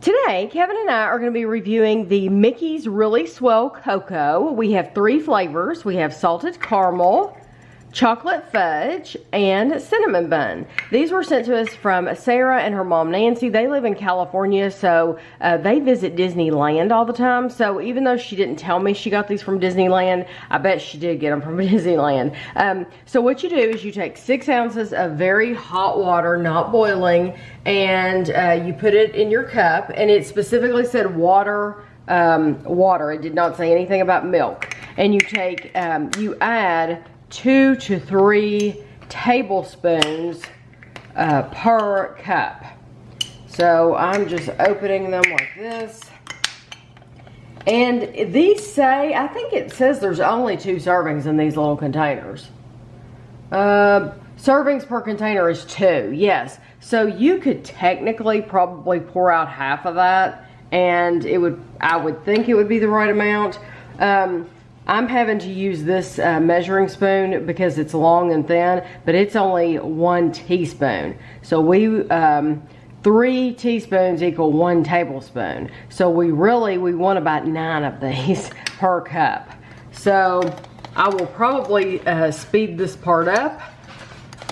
Today, Kevin and I are going to be reviewing the Mickey's Really Swell Cocoa. We have 3 flavors. We have salted caramel, chocolate fudge, and cinnamon bun. These were sent to us from Sarah and her mom Nancy. They live in California, so they visit Disneyland all the time. So even though she didn't tell me she got these from Disneyland, I bet she did get them from Disneyland. So what you do is you take 6 ounces of very hot water, not boiling, and you put it in your cup, and it specifically said water. It did not say anything about milk. And you take, you add 2 to 3 tablespoons per cup. So I'm just opening them like this. And these say, I think it says there's only 2 servings in these little containers. Servings per container is 2, yes. So you could technically probably pour out half of that, and I would think it would be the right amount. I'm having to use this measuring spoon because it's long and thin, but it's only 1 teaspoon. So 3 teaspoons equal 1 tablespoon. So we want about 9 of these per cup. So I will probably speed this part up,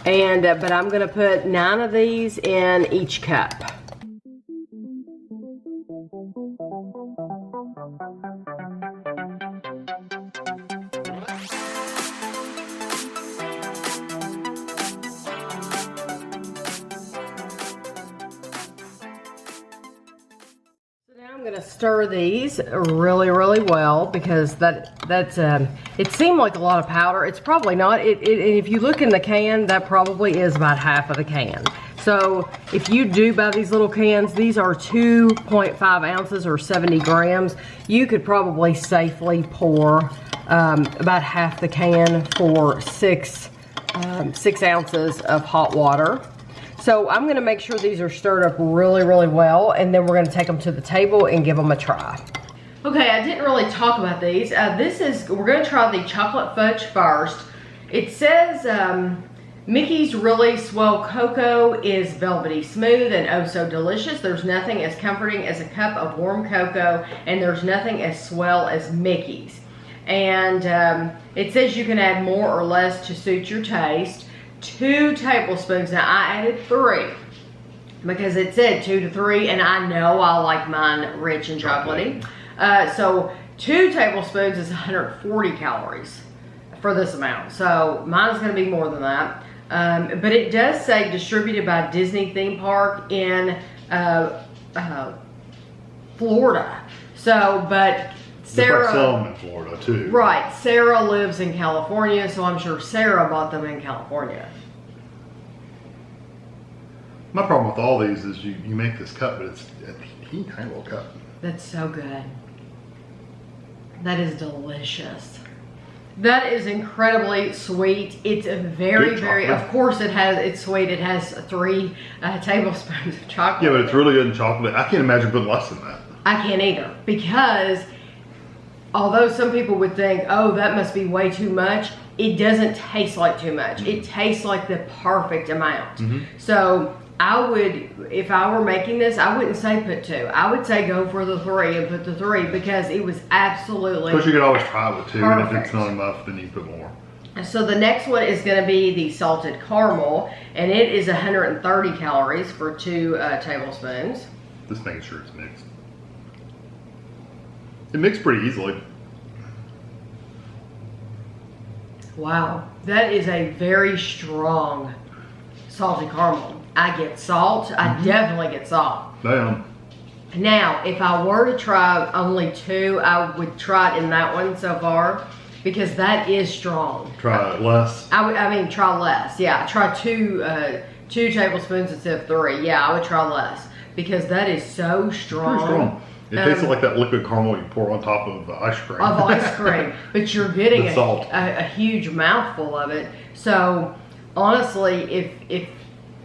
and but I'm gonna put 9 of these in each cup. I'm going to stir these really well because it seemed like a lot of powder. It's probably not. If you look in the can, that probably is about half of the can. So if you do buy these little cans, these are 2.5 ounces or 70 grams. You could probably safely pour about half the can for 6 ounces of hot water. So I'm gonna make sure these are stirred up really well, and then we're gonna take them to the table and give them a try. Okay, I didn't really talk about these. We're gonna try the chocolate fudge first. It says Mickey's Really Swell Cocoa is velvety smooth and oh so delicious. There's nothing as comforting as a cup of warm cocoa, and there's nothing as swell as Mickey's. And it says you can add more or less to suit your taste. 2 tablespoons. Now I added 3 because it said 2 to 3, and I know I like mine rich and chocolatey. So 2 tablespoons is 140 calories for this amount. So mine's going to be more than that. But it does say distributed by Disney Theme Park in Florida. So, but Sarah, sell them in Florida too. Right, Sarah lives in California, so I'm sure Sarah bought them in California. My problem with all these is you make this cup, but it's a teeny tiny little cup. That's so good. That is delicious. That is incredibly sweet. It's a very, of course it's sweet. It has 3 tablespoons of chocolate. Yeah, but it's really good in chocolate. I can't imagine putting less than that. I can't either, because although some people would think, oh, that must be way too much, it doesn't taste like too much. It tastes like the perfect amount. So I would, if I were making this, I wouldn't say put 2. I would say go for the 3 and put the 3, because it was absolutely Of course, you could always try with 2, perfect. and if it's not enough, then you put more. So the next one is going to be the salted caramel, and it is 130 calories for 2 tablespoons. Just making sure it's mixed. It mixed pretty easily. Wow, that is a very strong salted caramel. I get salt. I definitely get salt. Damn. Now, if I were to try only 2, I would try it in that one so far, because that is strong. Try less. I mean, try less. Yeah, try 2 tablespoons instead of 3. Yeah, I would try less, because that is so strong. Pretty strong. It tastes like that liquid caramel you pour on top of ice cream. Of ice cream, but you're getting a huge mouthful of it. So honestly,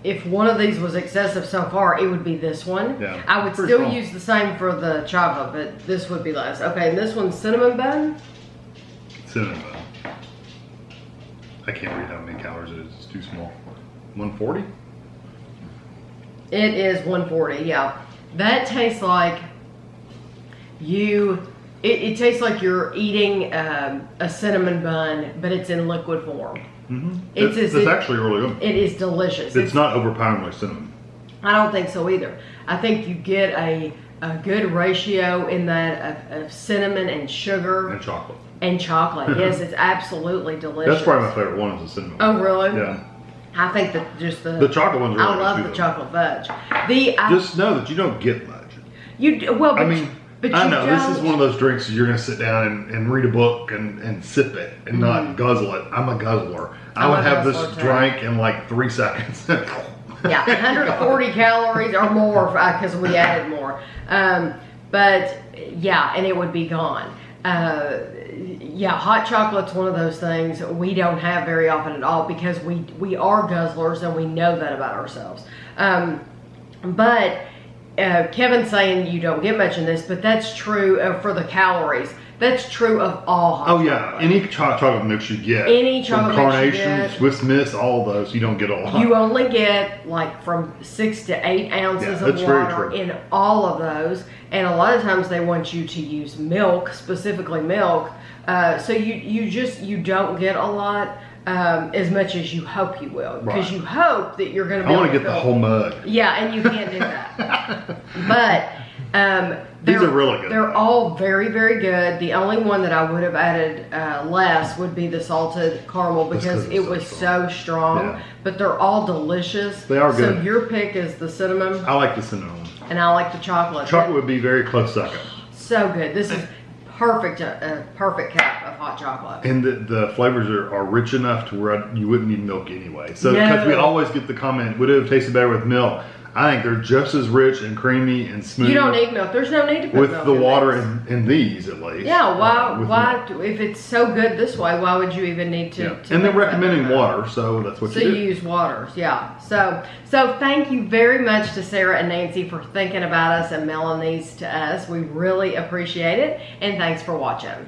if one of these was excessive so far, it would be this one. Yeah, I would still use the same for the chocolate, but this would be less. Okay, and this one's cinnamon bun. Cinnamon bun. I can't read how many calories it is. It's too small. 140? It is 140, yeah. That tastes like it tastes like you're eating a cinnamon bun, but it's in liquid form. Mm-hmm. It's actually really good. It is delicious. It's not overpoweringly cinnamon. I don't think so either. I think you get a good ratio in that of cinnamon and sugar. And chocolate. And chocolate. Yes, it's absolutely delicious. That's probably my favorite one is the cinnamon. Oh, really? Yeah. I think that just the chocolate one's really I love good the too, chocolate fudge. Just know that you don't get much. Well, but I mean, but I you know don't. this is one of those drinks you're going to sit down and read a book and sip it and not guzzle it. I'm a guzzler. I would have this drink in like 3 seconds. Yeah, 140 calories or more because we added more. But yeah, and it would be gone. Yeah, hot chocolate's one of those things we don't have very often at all because we are guzzlers and we know that about ourselves. But Kevin's saying you don't get much in this, but that's true for the calories. That's true of all hot chocolate. Yeah, any chocolate mix you get. Any chocolate from mix you Carnation, get. Swiss Miss, all those, you don't get a lot. You only get like from 6 to 8 ounces of water in all of those. And a lot of times they want you to use milk, specifically milk. So you don't get a lot as much as you hope you will. Because you hope that you're going to be able to get the whole mug. Yeah, and you can't do that. But these are really good. They're all very, very good. The only one that I would have added less would be the salted caramel because it was so strong. Yeah. But they're all delicious. They are good. So your pick is the cinnamon. I like the cinnamon one. And I like the chocolate. Chocolate would be very close second. So good. This is perfect cup of hot chocolate. And the flavors are rich enough to where you wouldn't need milk anyway. So because we always get the comment, would it have tasted better with milk? I think they're just as rich and creamy and smooth. You don't need milk. There's no need to put with milk the in water these. in these at least. Yeah, why if it's so good this way, why would you even need to and they're recommending water, so that's what you do. So you use waters, yeah. So thank you very much to Sarah and Nancy for thinking about us and mailing these to us. We really appreciate it, and thanks for watching.